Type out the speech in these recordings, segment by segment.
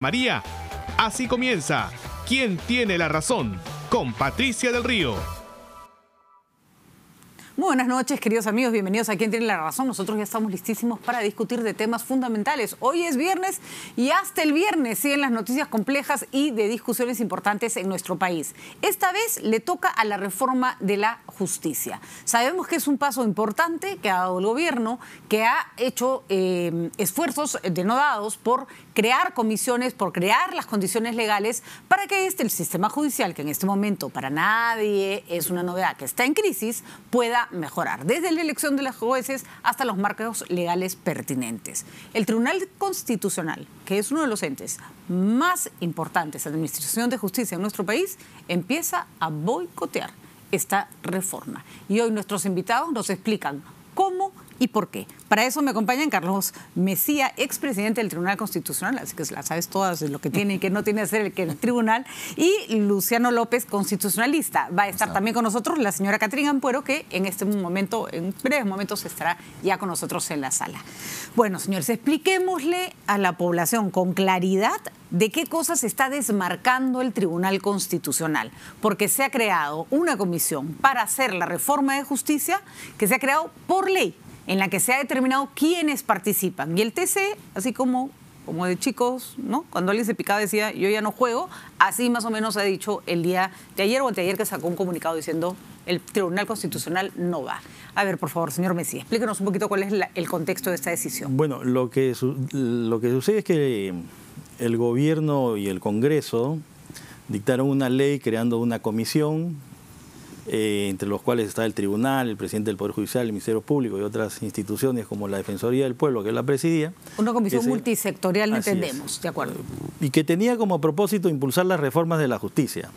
María, así comienza ¿Quién tiene la razón? Con Patricia del Río. Muy buenas noches, queridos amigos, bienvenidos a Quien Tiene la Razón. Nosotros ya estamos listísimos para discutir de temas fundamentales. Hoy es viernes y hasta el viernes siguen las noticias complejas y de discusiones importantes en nuestro país. Esta vez le toca a la reforma de la justicia. Sabemos que es un paso importante que ha dado el gobierno, que ha hecho esfuerzos denodados por crear comisiones, por crear las condiciones legales para que el sistema judicial, que en este momento para nadie es una novedad, que está en crisis, pueda mejorar, desde la elección de los jueces hasta los marcos legales pertinentes. El Tribunal Constitucional, que es uno de los entes más importantes de la administración de justicia en nuestro país, empieza a boicotear esta reforma. Y hoy nuestros invitados nos explican cómo y por qué. Para eso me acompañan Carlos Mejía, expresidente del Tribunal Constitucional, así que las sabes todas de lo que tiene y que no tiene que hacer el tribunal, y Luciano López, constitucionalista. Va a estar también con nosotros la señora Catherine Ampuero, que en este momento, en breves momentos, estará ya con nosotros en la sala. Bueno, señores, expliquémosle a la población con claridad de qué cosas está desmarcando el Tribunal Constitucional, porque se ha creado una comisión para hacer la reforma de justicia que se ha creado por ley, en la que se ha determinado quiénes participan. Y el TC, así como de chicos, ¿no? Cuando alguien se picaba decía, yo ya no juego, así más o menos ha dicho el día de ayer o anteayer, que sacó un comunicado diciendo el Tribunal Constitucional no va. A ver, por favor, señor Mejía, explíquenos un poquito cuál es el contexto de esta decisión. Bueno, lo que sucede es que el gobierno y el Congreso dictaron una ley creando una comisión, entre los cuales está el Tribunal, el Presidente del Poder Judicial, el Ministerio Público y otras instituciones como la Defensoría del Pueblo, que la presidía. Una comisión multisectorial, entendemos, de acuerdo. Y que tenía como propósito impulsar las reformas de la justicia.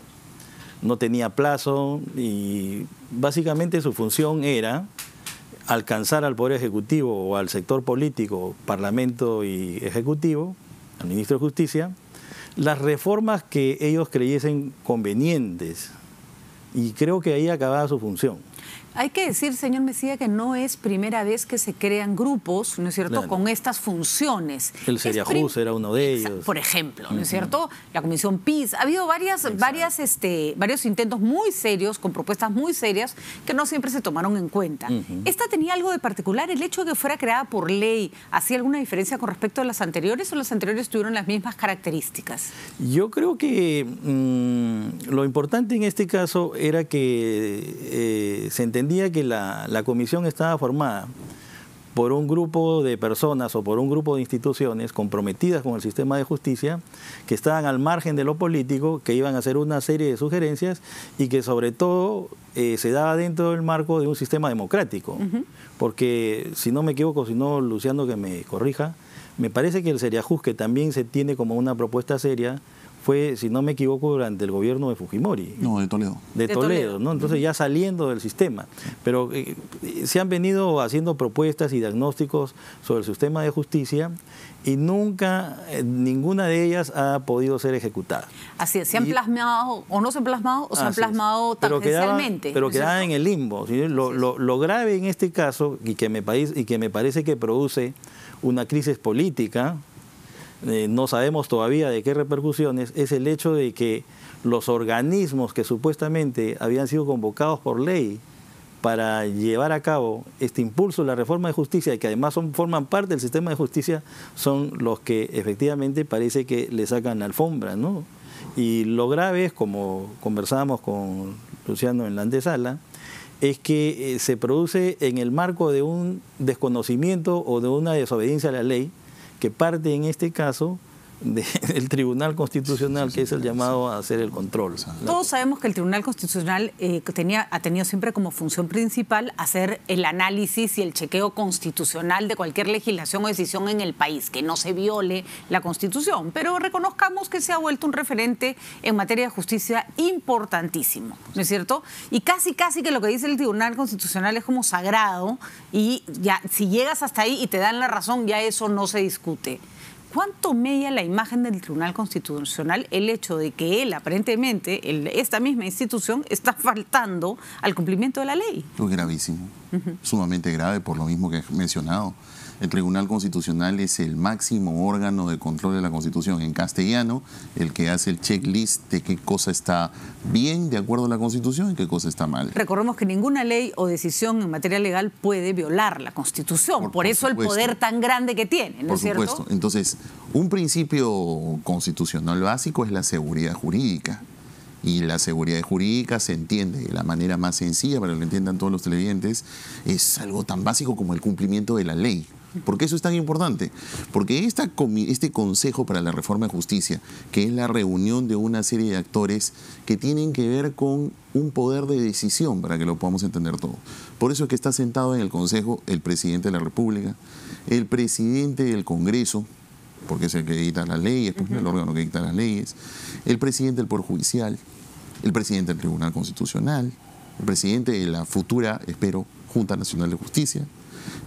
No tenía plazo y básicamente su función era alcanzar al Poder Ejecutivo o al sector político, Parlamento y Ejecutivo, al Ministro de Justicia, las reformas que ellos creyesen convenientes. Y creo que ahí acababa su función. Hay que decir, señor Mejía, que no es primera vez que se crean grupos, ¿no es cierto?, claro, con estas funciones. El Seriajus era uno de ellos. Por ejemplo, ¿no es cierto? La Comisión PIS. Ha habido varios intentos muy serios, con propuestas muy serias, que no siempre se tomaron en cuenta. ¿Esta tenía algo de particular? ¿El hecho de que fuera creada por ley hacía alguna diferencia con respecto a las anteriores, o las anteriores tuvieron las mismas características? Yo creo que lo importante en este caso era que se entendía que la comisión estaba formada por un grupo de personas o por un grupo de instituciones comprometidas con el sistema de justicia, que estaban al margen de lo político, que iban a hacer una serie de sugerencias y que sobre todo se daba dentro del marco de un sistema democrático. Porque, si no me equivoco, si no, Luciano, que me corrija, me parece que el Seriajus, que también se tiene como una propuesta seria, fue, si no me equivoco, durante el gobierno de Fujimori. No, de Toledo. De Toledo, ¿no? Entonces ya saliendo del sistema. Pero se han venido haciendo propuestas y diagnósticos sobre el sistema de justicia y nunca ninguna de ellas ha podido ser ejecutada. Así es, se han plasmado o no se han plasmado o se han plasmado tangencialmente. Pero quedaba en el limbo. ¿Sí? Lo grave en este caso, y que me parece que produce una crisis política, no sabemos todavía de qué repercusiones, es el hecho de que los organismos que supuestamente habían sido convocados por ley para llevar a cabo este impulso de la reforma de justicia, y que además forman parte del sistema de justicia, son los que efectivamente parece que le sacan la alfombra, ¿no? Y lo grave es, como conversábamos con Luciano en la antesala, es que se produce en el marco de un desconocimiento o de una desobediencia a la ley, que parte en este caso del Tribunal Constitucional, que es el llamado a hacer el control. Todos sabemos que el Tribunal Constitucional ha tenido siempre como función principal hacer el análisis y el chequeo constitucional de cualquier legislación o decisión en el país, que no se viole la Constitución, pero reconozcamos que se ha vuelto un referente en materia de justicia importantísimo, ¿no es cierto? Y casi que lo que dice el Tribunal Constitucional es como sagrado, y ya si llegas hasta ahí y te dan la razón, ya eso no se discute. ¿Cuánto media la imagen del Tribunal Constitucional el hecho de que él, aparentemente, esta misma institución, está faltando al cumplimiento de la ley? Lo gravísimo, sumamente grave por lo mismo que he mencionado. El Tribunal Constitucional es el máximo órgano de control de la Constitución. En castellano, el que hace el checklist de qué cosa está bien de acuerdo a la Constitución y qué cosa está mal. Recordemos que ninguna ley o decisión en materia legal puede violar la Constitución. Por eso supuesto. el poder tan grande que tiene, ¿no es cierto? Por supuesto. Entonces, un principio constitucional básico es la seguridad jurídica. Y la seguridad jurídica se entiende de la manera más sencilla, para que lo entiendan todos los televidentes, es algo tan básico como el cumplimiento de la ley. ¿Por qué eso es tan importante? Porque este Consejo para la Reforma de Justicia, que es la reunión de una serie de actores que tienen que ver con un poder de decisión, para que lo podamos entender todo. Por eso es que está sentado en el Consejo el presidente de la República, el presidente del Congreso, porque es el que dicta las leyes, pues, el órgano que dicta las leyes, el presidente del Poder Judicial, el presidente del Tribunal Constitucional, el presidente de la futura, espero, Junta Nacional de Justicia,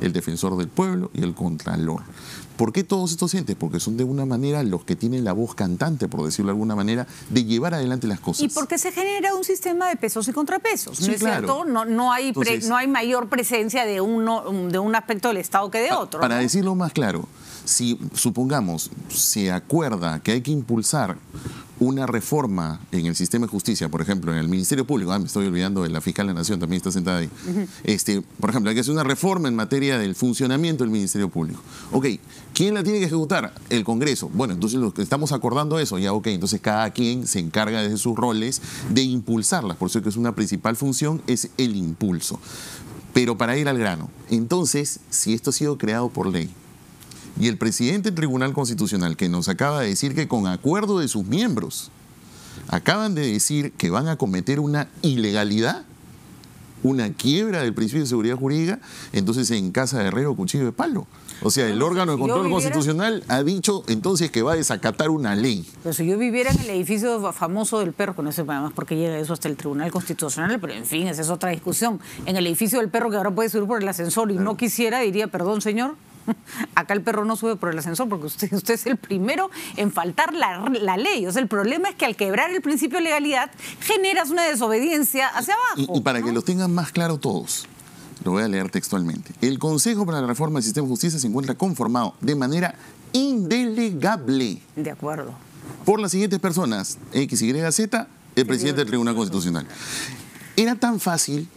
el defensor del pueblo y el contralor. ¿Por qué todos estos entes? Porque son de una manera los que tienen la voz cantante, por decirlo de alguna manera, de llevar adelante las cosas. Y porque se genera un sistema de pesos y contrapesos, ¿no Sí, es claro. cierto? No hay mayor presencia de un aspecto del Estado que de otro. Para ¿no? decirlo más claro, si supongamos se acuerda que hay que impulsar una reforma en el sistema de justicia, por ejemplo, en el Ministerio Público, me estoy olvidando de la fiscal de la Nación, también está sentada ahí. Por ejemplo, hay que hacer una reforma en materia del funcionamiento del Ministerio Público. Ok, ¿quién la tiene que ejecutar? El Congreso. Bueno, entonces estamos acordando eso, ya ok, entonces cada quien se encarga de sus roles de impulsarlas, por eso que es una principal función, es el impulso. Pero para ir al grano, entonces, si esto ha sido creado por ley, y el presidente del Tribunal Constitucional, que nos acaba de decir que con acuerdo de sus miembros, acaban de decir que van a cometer una ilegalidad, una quiebra del principio de seguridad jurídica, entonces en casa de herrero, cuchillo de palo. O sea, el órgano de control constitucional ha dicho entonces que va a desacatar una ley. Pero si yo viviera en el edificio famoso del perro, que no sé además por qué llega eso hasta el Tribunal Constitucional, pero en fin, esa es otra discusión. En el edificio del perro, que ahora puede subir por el ascensor y no quisiera, diría, perdón, señor, acá el perro no sube por el ascensor porque usted es el primero en faltar la ley. O sea, el problema es que al quebrar el principio de legalidad generas una desobediencia hacia abajo. Y para que lo tengan más claro todos, lo voy a leer textualmente. El Consejo para la Reforma del Sistema de Justicia se encuentra conformado de manera indelegable. De acuerdo. Por las siguientes personas, X, Y, Z, el presidente del Tribunal Constitucional. Era tan fácil,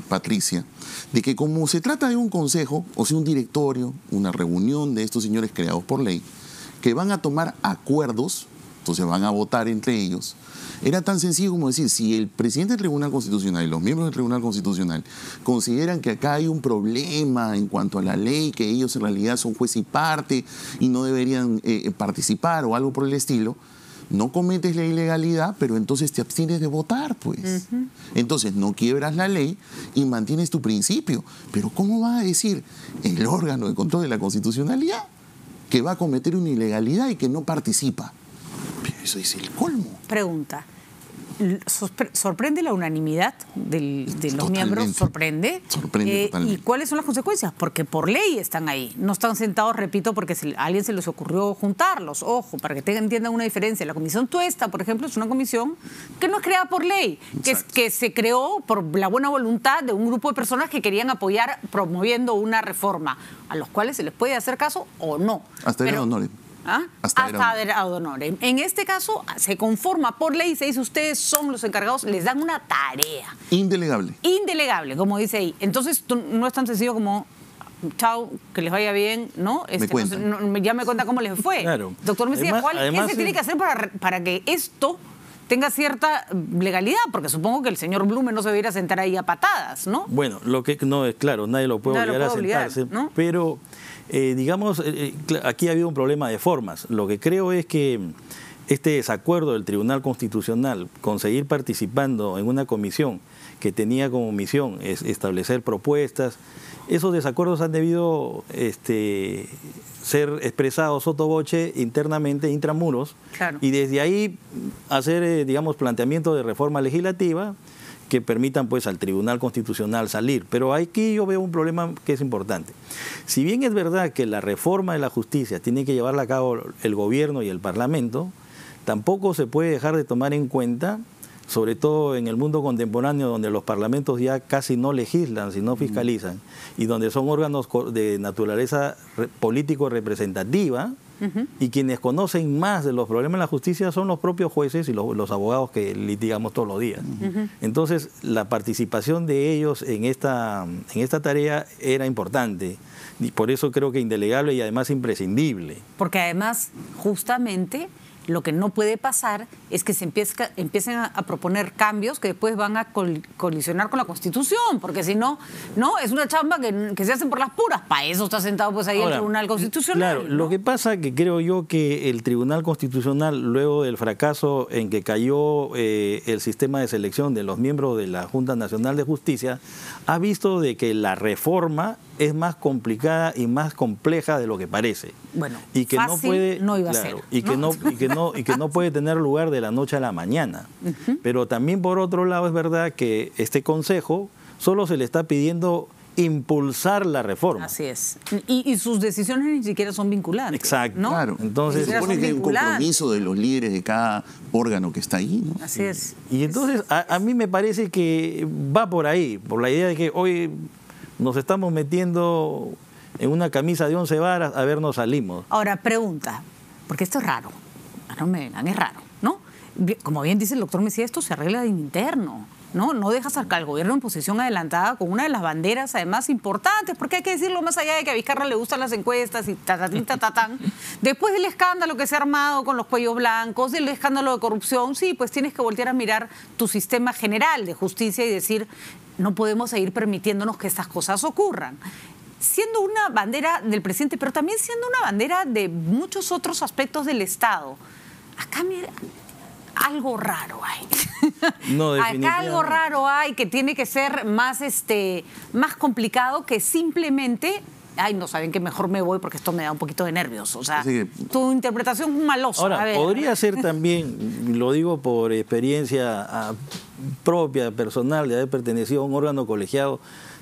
Patricia, de que como se trata de un consejo, o sea, un directorio, una reunión de estos señores creados por ley, que van a tomar acuerdos, entonces van a votar entre ellos, era tan sencillo como decir, si el presidente del Tribunal Constitucional y los miembros del Tribunal Constitucional consideran que acá hay un problema en cuanto a la ley, que ellos en realidad son juez y parte y no deberían participar o algo por el estilo, no cometes la ilegalidad, pero entonces te abstienes de votar, pues. Entonces no quiebras la ley y mantienes tu principio. Pero ¿cómo va a decir el órgano de control de la constitucionalidad que va a cometer una ilegalidad y que no participa? Pero eso es el colmo. Pregunta. ¿Sorprende la unanimidad de los miembros? ¿Sorprende? Sorprende totalmente. ¿Y cuáles son las consecuencias? Porque por ley están ahí. No están sentados, repito, porque a alguien se les ocurrió juntarlos. Ojo, para que entiendan una diferencia. La Comisión Tuesta, por ejemplo, es una comisión que no es creada por ley, que se creó por la buena voluntad de un grupo de personas que querían apoyar promoviendo una reforma, a los cuales se les puede hacer caso o no. Hasta era honor. ¿Ah? Hasta ad honorem. En este caso se conforma por ley, se dice ustedes son los encargados, les dan una tarea. Indelegable. Indelegable, como dice ahí. Entonces no es tan sencillo como chao, que les vaya bien, ¿no? Ya me cuenta cómo les fue. Claro. Doctor Mesía, ¿qué se tiene que hacer para que esto tenga cierta legalidad? Porque supongo que el señor Blume no se debería sentar ahí a patadas, ¿no? Bueno, lo que no es claro, nadie lo puede obligar a sentarse, ¿no? Pero digamos, aquí ha habido un problema de formas. Lo que creo es que este desacuerdo del Tribunal Constitucional con seguir participando en una comisión que tenía como misión establecer propuestas, esos desacuerdos han debido ser expresados sotto voce internamente, intramuros, claro. Y desde ahí hacer, digamos, planteamientos de reforma legislativa que permitan pues al Tribunal Constitucional salir. Pero aquí yo veo un problema que es importante. Si bien es verdad que la reforma de la justicia tiene que llevarla a cabo el gobierno y el Parlamento, tampoco se puede dejar de tomar en cuenta sobre todo en el mundo contemporáneo, donde los parlamentos ya casi no legislan, sino fiscalizan, y donde son órganos de naturaleza político-representativa, y quienes conocen más de los problemas de la justicia son los propios jueces y los abogados que litigamos todos los días. Entonces, la participación de ellos en esta tarea era importante, y por eso creo que indelegable y además imprescindible. Porque además, justamente, lo que no puede pasar es que se empiecen a proponer cambios que después van a colisionar con la Constitución, porque si no, es una chamba que se hacen por las puras. Para eso está sentado pues ahí el Tribunal Constitucional. Claro, ¿no? lo que pasa que creo yo que el Tribunal Constitucional, luego del fracaso en que cayó el sistema de selección de los miembros de la Junta Nacional de Justicia, ha visto de que la reforma es más complicada y más compleja de lo que parece. Bueno, y que fácil no puede, no iba a ser. Y que no puede tener lugar de la noche a la mañana. Pero también por otro lado es verdad que este Consejo solo se le está pidiendo impulsar la reforma. Así es. Y sus decisiones ni siquiera son vinculantes. Exacto. ¿no? Claro. Entonces, se supone que hay un compromiso de los líderes de cada órgano que está ahí, ¿no? Así es. Y entonces a mí me parece que va por ahí, por la idea de que hoy nos estamos metiendo en una camisa de 11 varas, a ver, nos salimos. Ahora, pregunta, porque esto es raro. No me vengan, es raro, ¿no? Como bien dice el doctor Mejía, esto se arregla de interno, ¿no? No dejas al gobierno en posición adelantada con una de las banderas además importantes, porque hay que decirlo, más allá de que a Vizcarra le gustan las encuestas y tatatán, después del escándalo que se ha armado con los cuellos blancos, del escándalo de corrupción, sí, pues tienes que voltear a mirar tu sistema general de justicia y decir, no podemos seguir permitiéndonos que estas cosas ocurran. Siendo una bandera del presidente, pero también siendo una bandera de muchos otros aspectos del Estado. Acá, mira, algo raro hay. No, acá algo raro hay que tiene que ser más complicado que simplemente... Ay, no, saben que mejor me voy porque esto me da un poquito de nervios. O sea, tu interpretación es malosa. Ahora, a ver, podría ser también, lo digo por experiencia propia, personal, de haber pertenecido a un órgano colegiado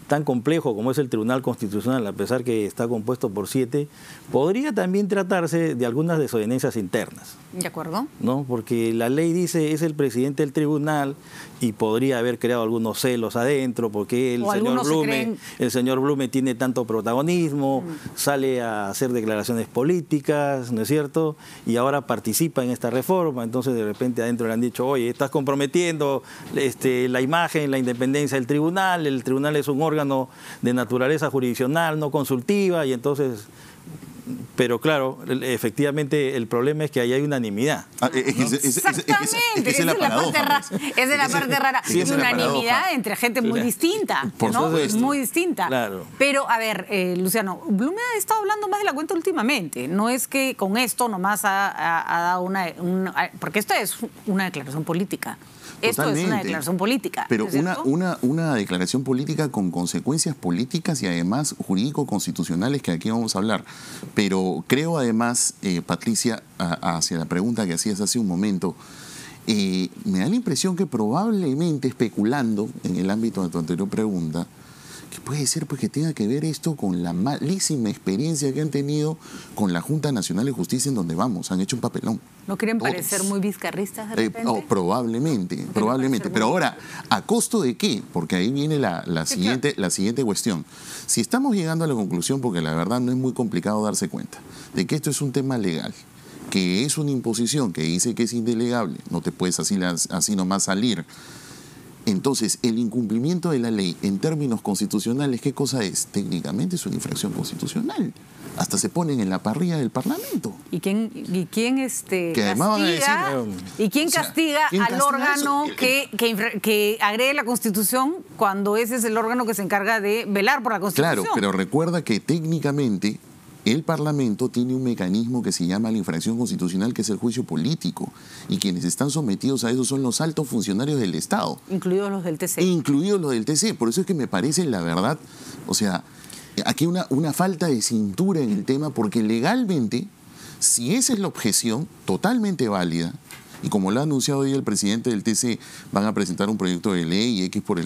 tan complejo como es el Tribunal Constitucional, a pesar que está compuesto por 7, podría también tratarse de algunas desobediencias internas. ¿De acuerdo? ¿No? Porque la ley dice es el presidente del tribunal y podría haber creado algunos celos adentro porque el señor Blume tiene tanto protagonismo, sale a hacer declaraciones políticas, ¿no es cierto? Y ahora participa en esta reforma, entonces de repente adentro le han dicho, oye, estás comprometiendo la imagen, la independencia del tribunal, el tribunal es un órgano de naturaleza jurisdiccional, no consultiva, y entonces... Pero claro, efectivamente el problema es que ahí hay unanimidad. Exactamente, esa es la parte rara. Esa es la parte rara. Y unanimidad entre gente muy distinta, ¿no? Muy distinta. Claro. Pero, a ver, Luciano, Blume ha estado hablando más de la cuenta últimamente. No es que con esto nomás ha dado porque esto es una declaración política. Esto Totalmente. Es una declaración política. Pero una declaración política con consecuencias políticas y además jurídico-constitucionales, que aquí vamos a hablar. Pero creo además, Patricia, hacia la pregunta que hacías hace un momento, me da la impresión que probablemente, especulando en el ámbito de tu anterior pregunta, que puede ser pues que tenga que ver esto con la malísima experiencia que han tenido con la Junta Nacional de Justicia en donde vamos. Han hecho un papelón. ¿No quieren Todos. parecer muy vizcarristas de repente? Probablemente. Pero ahora, ¿a costo de qué? Porque ahí viene la siguiente cuestión. Si estamos llegando a la conclusión, porque la verdad no es muy complicado darse cuenta, de que esto es un tema legal, que es una imposición que dice que es indelegable, no te puedes así nomás salir. Entonces, el incumplimiento de la ley en términos constitucionales, ¿qué cosa es? Técnicamente es una infracción constitucional. Hasta se ponen en la parrilla del Parlamento. ¿Y quién que además van a decir, ¿y quién castiga al órgano que agregue la Constitución cuando ese es el órgano que se encarga de velar por la Constitución? Claro, pero recuerda que técnicamente el Parlamento tiene un mecanismo que se llama la infracción constitucional, que es el juicio político. Y quienes están sometidos a eso son los altos funcionarios del Estado. Incluidos los del TC. Incluidos los del TC. Por eso es que me parece, la verdad, o sea, aquí una falta de cintura en el tema, porque legalmente, si esa es la objeción, totalmente válida, y como lo ha anunciado hoy el presidente del TC, van a presentar un proyecto de ley X por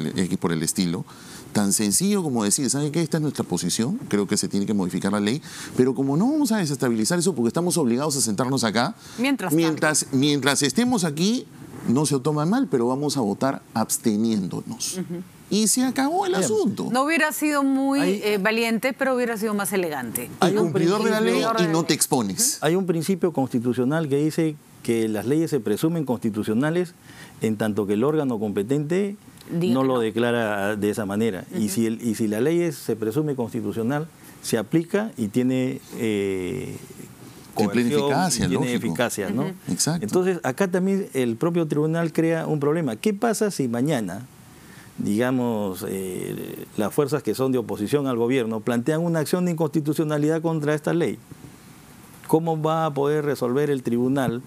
el estilo, tan sencillo como decir, ¿saben qué? Esta es nuestra posición, creo que se tiene que modificar la ley, pero como no vamos a desestabilizar eso porque estamos obligados a sentarnos acá, mientras estemos aquí, no se toma mal, pero vamos a votar absteniéndonos. Y se acabó el asunto. No hubiera sido muy valiente, pero hubiera sido más elegante. Hay cumplidor de la ley y no te expones. Hay un principio constitucional que dice que las leyes se presumen constitucionales en tanto que el órgano competente no lo declara de esa manera. Y si la ley se presume constitucional, se aplica y tiene plena eficacia, tiene eficacia, ¿no? Exacto. Entonces, acá también el propio tribunal crea un problema. ¿Qué pasa si mañana, digamos, las fuerzas que son de oposición al gobierno plantean una acción de inconstitucionalidad contra esta ley? ¿Cómo va a poder resolver el tribunal,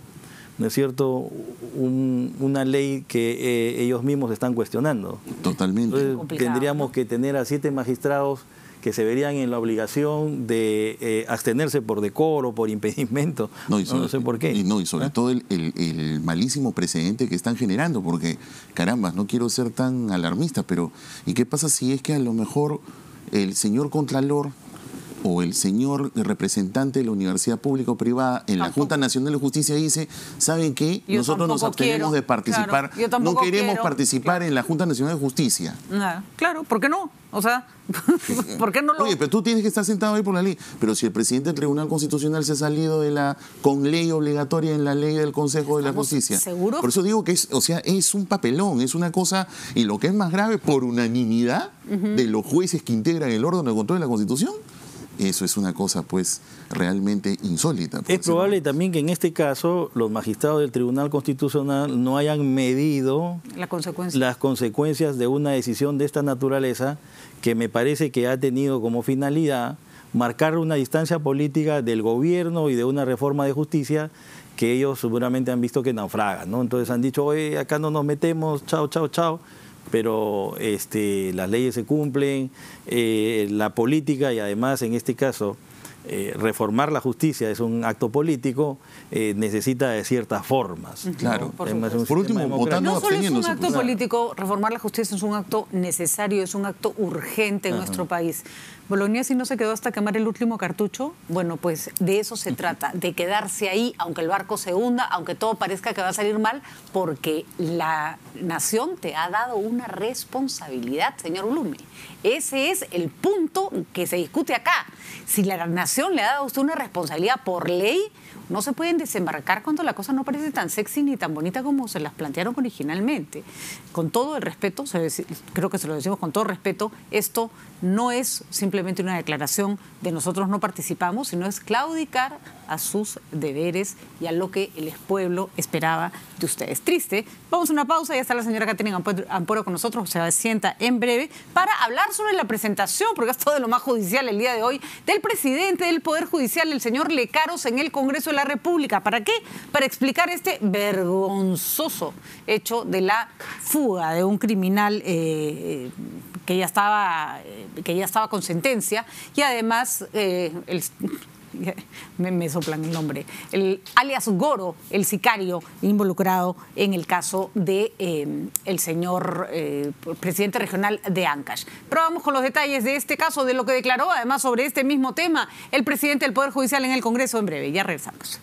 ¿no es cierto?, una ley que ellos mismos están cuestionando? Totalmente. Entonces, tendríamos que tener a 7 magistrados que se verían en la obligación de abstenerse por decoro, por impedimento, no sé por qué. Y sobre todo el malísimo precedente que están generando, porque, caramba, no quiero ser tan alarmista, pero ¿y qué pasa si es que a lo mejor el señor Contralor o el señor representante de la universidad pública o privada en la Junta Nacional de Justicia dice, ¿saben qué? Nosotros nos abstenemos de participar, no queremos participar en la Junta Nacional de Justicia. Claro, ¿por qué no? O sea, ¿por qué no lo...? Oye, pero tú tienes que estar sentado ahí por la ley. Pero si el presidente del Tribunal Constitucional se ha salido con ley obligatoria en la ley del Consejo de la Justicia. ¿Seguros? Por eso digo que es un papelón, es una cosa, y lo que es más grave, por unanimidad de los jueces que integran el órgano de control de la Constitución. Eso es una cosa, pues, realmente insólita. Es probable también que en este caso los magistrados del Tribunal Constitucional no hayan medido las consecuencias de una decisión de esta naturaleza, que me parece que ha tenido como finalidad marcar una distancia política del gobierno y de una reforma de justicia que ellos seguramente han visto que naufraga, ¿no? Entonces han dicho, oye, acá no nos metemos, chao, chao, chao. Pero las leyes se cumplen, la política y además en este caso reformar la justicia es un acto político, necesita de ciertas formas. Claro, por último, votando no solo es un acto pues. político, reformar la justicia es un acto necesario, es un acto urgente en nuestro país. Bolognesi no se quedó hasta quemar el último cartucho. Bueno, pues de eso se trata, de quedarse ahí, aunque el barco se hunda, aunque todo parezca que va a salir mal, porque la nación te ha dado una responsabilidad, señor Blume. Ese es el punto que se discute acá. Si la nación le ha dado a usted una responsabilidad por ley, no se pueden desembarcar cuando la cosa no parece tan sexy ni tan bonita como se las plantearon originalmente. Con todo el respeto, creo que se lo decimos con todo respeto, esto no es simplemente una declaración de nosotros no participamos, sino es claudicar a sus deberes y a lo que el pueblo esperaba de ustedes. Triste. Vamos a una pausa y ya está la señora Catherine Amporo con nosotros, se sienta en breve para hablar sobre la presentación, porque es todo de lo más judicial el día de hoy, del presidente del Poder Judicial, el señor Lecaros, en el Congreso de la República. ¿Para qué? Para explicar este vergonzoso hecho de la fuga de un criminal que ya estaba con sentencia y además me soplan el nombre, el alias Goro, el sicario involucrado en el caso de el señor presidente regional de Ancash. Pero vamos con los detalles de este caso, de lo que declaró además sobre este mismo tema el presidente del Poder Judicial en el Congreso en breve. Ya regresamos.